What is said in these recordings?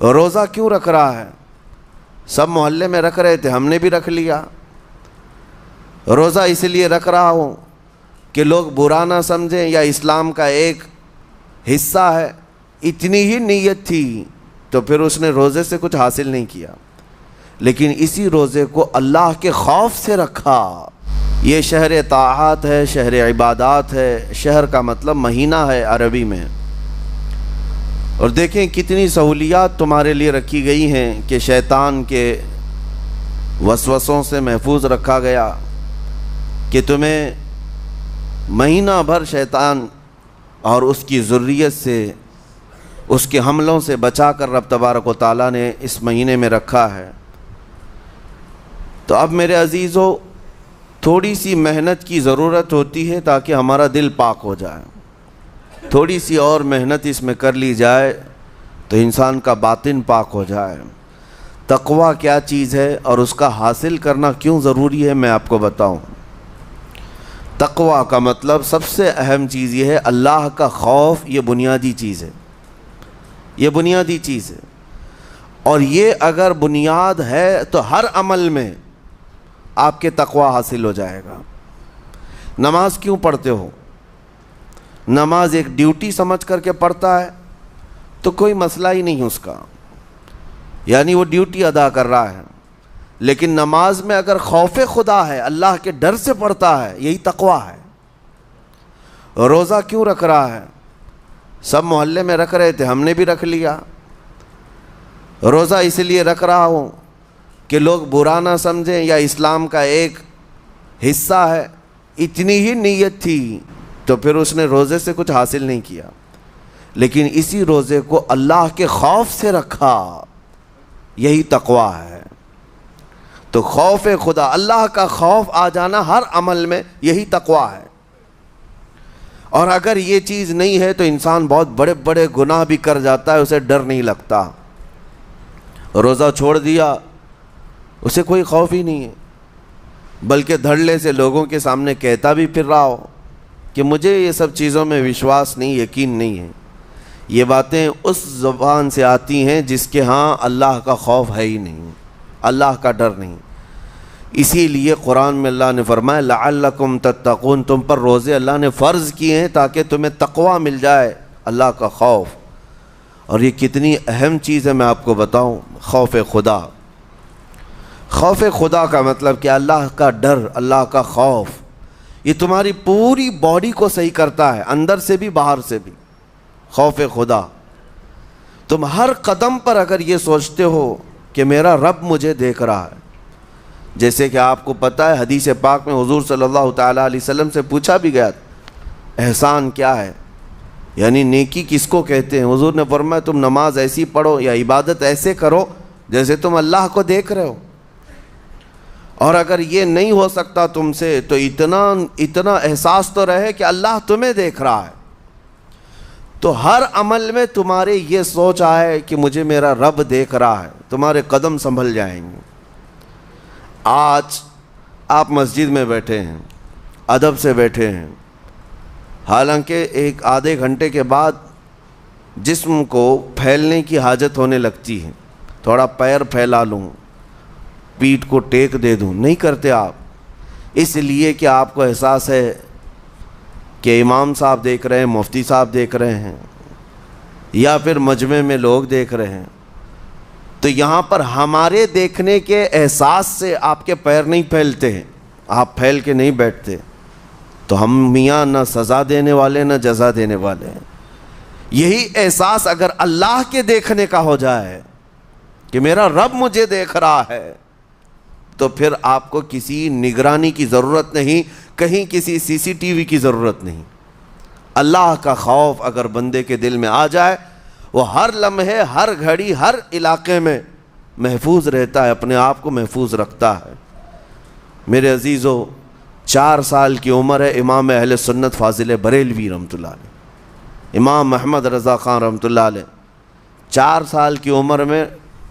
روزہ کیوں رکھ رہا ہے؟ سب محلے میں رکھ رہے تھے، ہم نے بھی رکھ لیا۔ روزہ اس لیے رکھ رہا ہوں کہ لوگ برا نہ سمجھیں یا اسلام کا ایک حصہ ہے، اتنی ہی نیت تھی تو پھر اس نے روزے سے کچھ حاصل نہیں کیا، لیکن اسی روزے کو اللہ کے خوف سے رکھا۔ یہ شہر طاعات ہے، شہر عبادات ہے، شہر کا مطلب مہینہ ہے عربی میں۔ اور دیکھیں کتنی سہولیات تمہارے لیے رکھی گئی ہیں کہ شیطان کے وسوسوں سے محفوظ رکھا گیا، کہ تمہیں مہینہ بھر شیطان اور اس کی ذریت سے، اس کے حملوں سے بچا کر رب تبارک و تعالیٰ نے اس مہینے میں رکھا ہے۔ تو اب میرے عزیزو، تھوڑی سی محنت کی ضرورت ہوتی ہے تاکہ ہمارا دل پاک ہو جائے۔ تھوڑی سی اور محنت اس میں کر لی جائے تو انسان کا باطن پاک ہو جائے۔ تقویٰ کیا چیز ہے اور اس کا حاصل کرنا کیوں ضروری ہے، میں آپ کو بتاؤں۔ تقویٰ کا مطلب سب سے اہم چیز یہ ہے اللہ کا خوف۔ یہ بنیادی چیز ہے، یہ بنیادی چیز ہے، اور یہ اگر بنیاد ہے تو ہر عمل میں آپ کے تقویٰ حاصل ہو جائے گا۔ نماز کیوں پڑھتے ہو؟ نماز ایک ڈیوٹی سمجھ کر کے پڑھتا ہے تو کوئی مسئلہ ہی نہیں اس کا، یعنی وہ ڈیوٹی ادا کر رہا ہے۔ لیکن نماز میں اگر خوف خدا ہے، اللہ کے ڈر سے پڑھتا ہے، یہی تقویٰ ہے۔ روزہ کیوں رکھ رہا ہے؟ سب محلے میں رکھ رہے تھے، ہم نے بھی رکھ لیا۔ روزہ اس لیے رکھ رہا ہوں کہ لوگ برا نہ سمجھیں یا اسلام کا ایک حصہ ہے، اتنی ہی نیت تھی تو پھر اس نے روزے سے کچھ حاصل نہیں کیا، لیکن اسی روزے کو اللہ کے خوف سے رکھا، یہی تقویٰ ہے۔ تو خوف خدا، اللہ کا خوف آ جانا ہر عمل میں، یہی تقویٰ ہے۔ اور اگر یہ چیز نہیں ہے تو انسان بہت بڑے بڑے گناہ بھی کر جاتا ہے، اسے ڈر نہیں لگتا۔ روزہ چھوڑ دیا، اسے کوئی خوف ہی نہیں ہے، بلکہ دھڑلے سے لوگوں کے سامنے کہتا بھی پھر رہا ہو کہ مجھے یہ سب چیزوں میں وشواس نہیں، یقین نہیں ہے۔ یہ باتیں اس زبان سے آتی ہیں جس کے ہاں اللہ کا خوف ہے ہی نہیں، اللہ کا ڈر نہیں۔ اسی لیے قرآن میں اللہ نے فرمایا لعلکم تتقون، تم پر روزے اللہ نے فرض کیے ہیں تاکہ تمہیں تقویٰ مل جائے، اللہ کا خوف۔ اور یہ کتنی اہم چیز ہے میں آپ کو بتاؤں، خوف خدا۔ خوف خدا کا مطلب کہ اللہ کا ڈر، اللہ کا خوف، یہ تمہاری پوری باڈی کو صحیح کرتا ہے، اندر سے بھی باہر سے بھی۔ خوف خدا، تم ہر قدم پر اگر یہ سوچتے ہو کہ میرا رب مجھے دیکھ رہا ہے، جیسے کہ آپ کو پتہ ہے حدیث پاک میں حضور صلی اللہ تعالیٰ علیہ وسلم سے پوچھا بھی گیا احسان کیا ہے، یعنی نیکی کس کو کہتے ہیں؟ حضور نے فرمایا تم نماز ایسی پڑھو یا عبادت ایسے کرو جیسے تم اللہ کو دیکھ رہے ہو۔ اور اگر یہ نہیں ہو سکتا تم سے تو اتنا احساس تو رہے کہ اللہ تمہیں دیکھ رہا ہے۔ تو ہر عمل میں تمہارے یہ سوچ آئے کہ مجھے میرا رب دیکھ رہا ہے، تمہارے قدم سنبھل جائیں گے۔ آج آپ مسجد میں بیٹھے ہیں، ادب سے بیٹھے ہیں، حالانکہ ایک آدھے گھنٹے کے بعد جسم کو پھیلنے کی حاجت ہونے لگتی ہے، تھوڑا پیر پھیلا لوں، پیٹھ کو ٹیک دے دوں، نہیں کرتے آپ، اس لیے کہ آپ کو احساس ہے کہ امام صاحب دیکھ رہے ہیں، مفتی صاحب دیکھ رہے ہیں، یا پھر مجمع میں لوگ دیکھ رہے ہیں۔ تو یہاں پر ہمارے دیکھنے کے احساس سے آپ کے پیر نہیں پھیلتے ہیں، آپ پھیل کے نہیں بیٹھتے۔ تو ہم میاں نہ سزا دینے والے نہ جزا دینے والے ہیں۔ یہی احساس اگر اللہ کے دیکھنے کا ہو جائے کہ میرا رب مجھے دیکھ رہا ہے، تو پھر آپ کو کسی نگرانی کی ضرورت نہیں، کہیں کسی سی سی ٹی وی کی ضرورت نہیں۔ اللہ کا خوف اگر بندے کے دل میں آ جائے، وہ ہر لمحے، ہر گھڑی، ہر علاقے میں محفوظ رہتا ہے، اپنے آپ کو محفوظ رکھتا ہے۔ میرے عزیزو، 4 سال کی عمر ہے امام اہل سنت فاضل بریلوی رحمۃ اللہ علیہ، امام محمد رضا خان رحمۃ اللہ علیہ، 4 سال کی عمر میں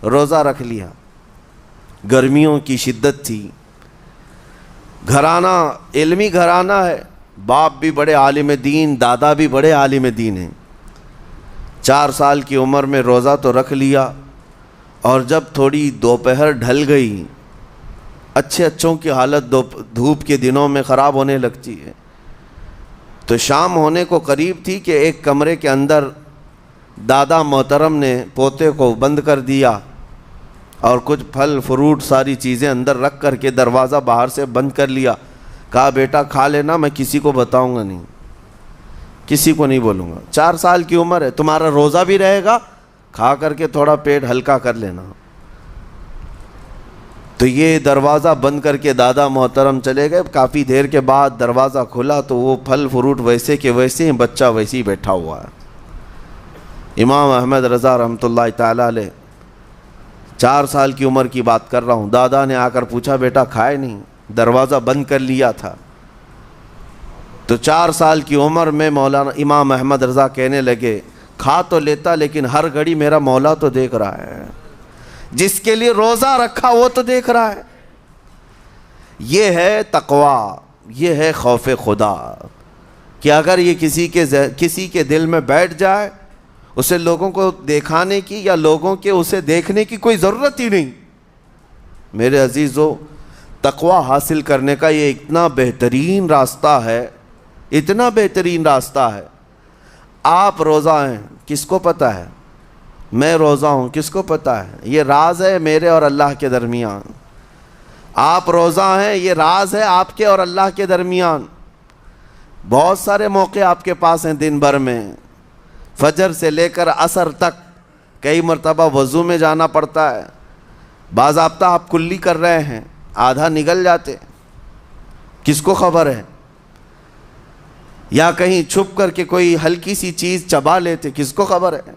روزہ رکھ لیا۔ گرمیوں کی شدت تھی، گھرانہ علمی گھرانہ ہے، باپ بھی بڑے عالم دین، دادا بھی بڑے عالم دین ہیں۔ 4 سال کی عمر میں روزہ تو رکھ لیا، اور جب تھوڑی دوپہر ڈھل گئی، اچھوں کی حالت دھوپ کے دنوں میں خراب ہونے لگتی ہے، تو شام ہونے کو قریب تھی کہ ایک کمرے کے اندر دادا محترم نے پوتے کو بند کر دیا اور کچھ پھل فروٹ ساری چیزیں اندر رکھ کر کے دروازہ باہر سے بند کر لیا. کہا بیٹا کھا لینا، میں کسی کو بتاؤں گا نہیں، کسی کو نہیں بولوں گا. 4 سال کی عمر ہے، تمہارا روزہ بھی رہے گا، کھا کر کے تھوڑا پیٹ ہلکا کر لینا. تو یہ دروازہ بند کر کے دادا محترم چلے گئے. کافی دیر کے بعد دروازہ کھلا تو وہ پھل فروٹ ویسے کے ویسے ہیں، بچہ ویسے ہی بیٹھا ہوا ہے. امام احمد رضا رحمۃ اللہ تعالیٰ علیہ، 4 سال کی عمر کی بات کر رہا ہوں. دادا نے آ کر پوچھا بیٹا کھائے نہیں؟ دروازہ بند کر لیا تھا. تو 4 سال کی عمر میں مولانا امام احمد رضا کہنے لگے کھا تو لیتا لیکن ہر گھڑی میرا مولا تو دیکھ رہا ہے، جس کے لیے روزہ رکھا وہ تو دیکھ رہا ہے. یہ ہے تقویٰ، یہ ہے خوف خدا، کہ اگر یہ کسی کے دل میں بیٹھ جائے، اسے لوگوں کو دکھانے کی یا لوگوں کے اسے دیکھنے کی کوئی ضرورت ہی نہیں. میرے عزیزو، تقویٰ حاصل کرنے کا یہ اتنا بہترین راستہ ہے، اتنا بہترین راستہ ہے. آپ روزہ ہیں، کس کو پتہ ہے؟ میں روزہ ہوں، کس کو پتہ ہے؟ یہ راز ہے میرے اور اللہ کے درمیان. آپ روزہ ہیں، یہ راز ہے آپ کے اور اللہ کے درمیان. بہت سارے موقع آپ کے پاس ہیں دن بھر میں، فجر سے لے کر عصر تک. کئی مرتبہ وضو میں جانا پڑتا ہے، باضابطہ آپ کلی کر رہے ہیں، آدھا نگل جاتے، کس کو خبر ہے؟ یا کہیں چھپ کر کے کوئی ہلکی سی چیز چبا لیتے، کس کو خبر ہے؟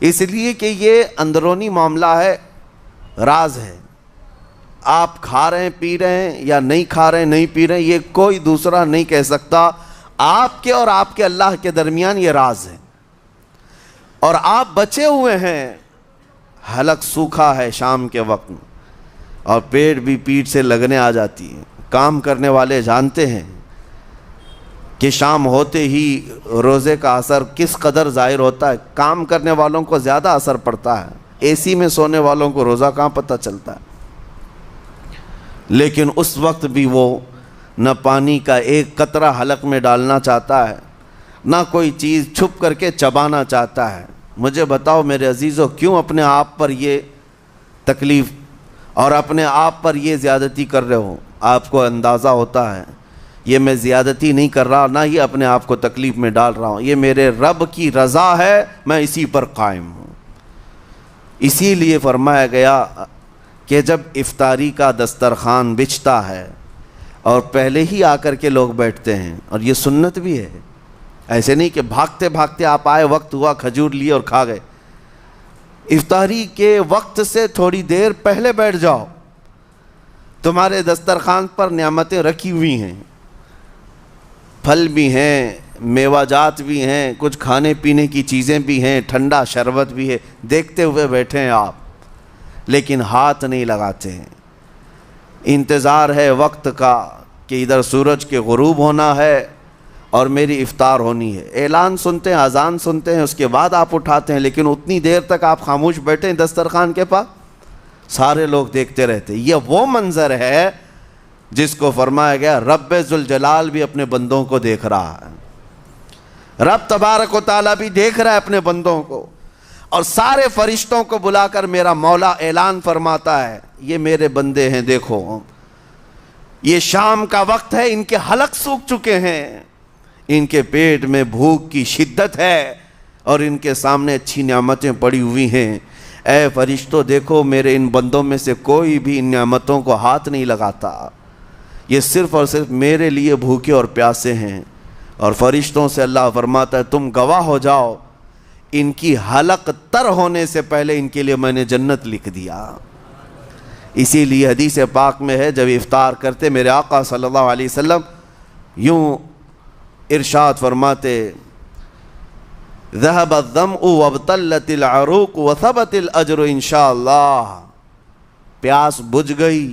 اس لیے کہ یہ اندرونی معاملہ ہے، راز ہے. آپ کھا رہے ہیں پی رہے ہیں یا نہیں کھا رہے ہیں نہیں پی رہے ہیں، یہ کوئی دوسرا نہیں کہہ سکتا. آپ کے اور آپ کے اللہ کے درمیان یہ راز ہے. اور آپ بچے ہوئے ہیں، حلق سوکھا ہے شام کے وقت میں، اور پیٹ بھی پیٹ سے لگنے آ جاتی ہے. کام کرنے والے جانتے ہیں کہ شام ہوتے ہی روزے کا اثر کس قدر ظاہر ہوتا ہے. کام کرنے والوں کو زیادہ اثر پڑتا ہے، اے سی میں سونے والوں کو روزہ کہاں پتہ چلتا ہے. لیکن اس وقت بھی وہ نہ پانی کا ایک قطرہ حلق میں ڈالنا چاہتا ہے، نہ کوئی چیز چھپ کر کے چبانا چاہتا ہے. مجھے بتاؤ میرے عزیزو، کیوں اپنے آپ پر یہ تکلیف اور اپنے آپ پر یہ زیادتی کر رہے ہو؟ آپ کو اندازہ ہوتا ہے یہ میں زیادتی نہیں کر رہا، نہ ہی اپنے آپ کو تکلیف میں ڈال رہا ہوں، یہ میرے رب کی رضا ہے، میں اسی پر قائم ہوں. اسی لیے فرمایا گیا کہ جب افطاری کا دسترخوان بچھتا ہے اور پہلے ہی آ کر کے لوگ بیٹھتے ہیں، اور یہ سنت بھی ہے، ایسے نہیں کہ بھاگتے بھاگتے آپ آئے، وقت ہوا کھجور لیے اور کھا گئے. افطاری کے وقت سے تھوڑی دیر پہلے بیٹھ جاؤ. تمہارے دسترخوان پر نعمتیں رکھی ہوئی ہیں، پھل بھی ہیں، میوہ جات بھی ہیں، کچھ کھانے پینے کی چیزیں بھی ہیں، ٹھنڈا شربت بھی ہے، دیکھتے ہوئے بیٹھے ہیں آپ، لیکن ہاتھ نہیں لگاتے ہیں. انتظار ہے وقت کا کہ ادھر سورج کے غروب ہونا ہے اور میری افطار ہونی ہے. اعلان سنتے ہیں، اذان سنتے ہیں، اس کے بعد آپ اٹھاتے ہیں، لیکن اتنی دیر تک آپ خاموش بیٹھے ہیں دسترخوان کے پاس، سارے لوگ دیکھتے رہتے. یہ وہ منظر ہے جس کو فرمایا گیا رب ذوالجلال بھی اپنے بندوں کو دیکھ رہا ہے. رب تبارک و تعالیٰ بھی دیکھ رہا ہے اپنے بندوں کو، اور سارے فرشتوں کو بلا کر میرا مولا اعلان فرماتا ہے یہ میرے بندے ہیں، دیکھو یہ شام کا وقت ہے، ان کے حلق سوکھ چکے ہیں، ان کے پیٹ میں بھوک کی شدت ہے اور ان کے سامنے اچھی نعمتیں پڑی ہوئی ہیں. اے فرشتوں دیکھو میرے ان بندوں میں سے کوئی بھی ان نعمتوں کو ہاتھ نہیں لگاتا، یہ صرف اور صرف میرے لیے بھوکے اور پیاسے ہیں. اور فرشتوں سے اللہ فرماتا ہے تم گواہ ہو جاؤ، ان کی حلق تر ہونے سے پہلے ان کے لیے میں نے جنت لکھ دیا. اسی لیے حدیث پاک میں ہے جب افطار کرتے میرے آقا صلی اللہ علیہ وسلم یوں ارشاد فرماتے ذهب الظمأ وابتلت العروق وثبت الاجر انشاءاللہ. پیاس بجھ گئی،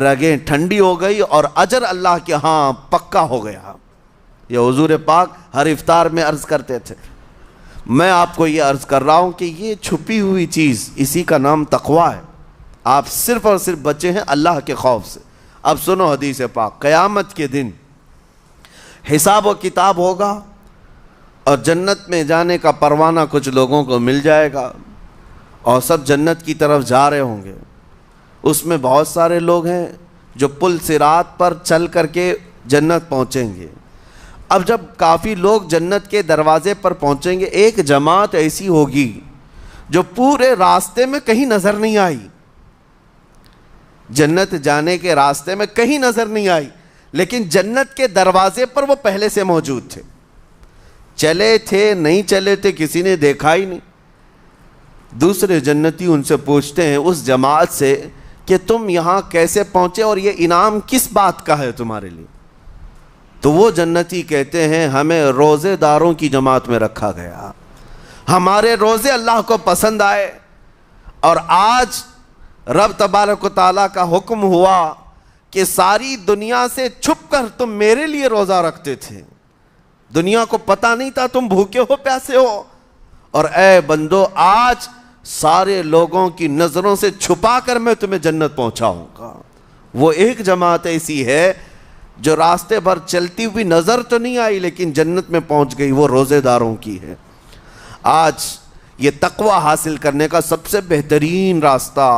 رگیں ٹھنڈی ہو گئی، اور اجر اللہ کے ہاں پکا ہو گیا. یہ حضور پاک ہر افطار میں عرض کرتے تھے. میں آپ کو یہ عرض کر رہا ہوں کہ یہ چھپی ہوئی چیز، اسی کا نام تقویٰ ہے۔ آپ صرف اور صرف بچے ہیں اللہ کے خوف سے۔ اب سنو حدیث پاک، قیامت کے دن حساب و کتاب ہوگا اور جنت میں جانے کا پروانہ کچھ لوگوں کو مل جائے گا اور سب جنت کی طرف جا رہے ہوں گے۔ اس میں بہت سارے لوگ ہیں جو پل صراط پر چل کر کے جنت پہنچیں گے۔ اب جب کافی لوگ جنت کے دروازے پر پہنچیں گے، ایک جماعت ایسی ہوگی جو پورے راستے میں کہیں نظر نہیں آئی، جنت جانے کے راستے میں کہیں نظر نہیں آئی، لیکن جنت کے دروازے پر وہ پہلے سے موجود تھے، چلے تھے نہیں چلے تھے کسی نے دیکھا ہی نہیں۔ دوسرے جنتی ان سے پوچھتے ہیں اس جماعت سے کہ تم یہاں کیسے پہنچے اور یہ انعام کس بات کا ہے تمہارے لیے؟ تو وہ جنتی کہتے ہیں ہمیں روزے داروں کی جماعت میں رکھا گیا، ہمارے روزے اللہ کو پسند آئے، اور آج رب تبارک و تعالیٰ کا حکم ہوا کہ ساری دنیا سے چھپ کر تم میرے لیے روزہ رکھتے تھے، دنیا کو پتہ نہیں تھا تم بھوکے ہو پیاسے ہو، اور اے بندو آج سارے لوگوں کی نظروں سے چھپا کر میں تمہیں جنت پہنچاؤں گا۔ وہ ایک جماعت ایسی ہے جو راستے بھر چلتی ہوئی نظر تو نہیں آئی لیکن جنت میں پہنچ گئی، وہ روزے داروں کی ہے۔ آج یہ تقویٰ حاصل کرنے کا سب سے بہترین راستہ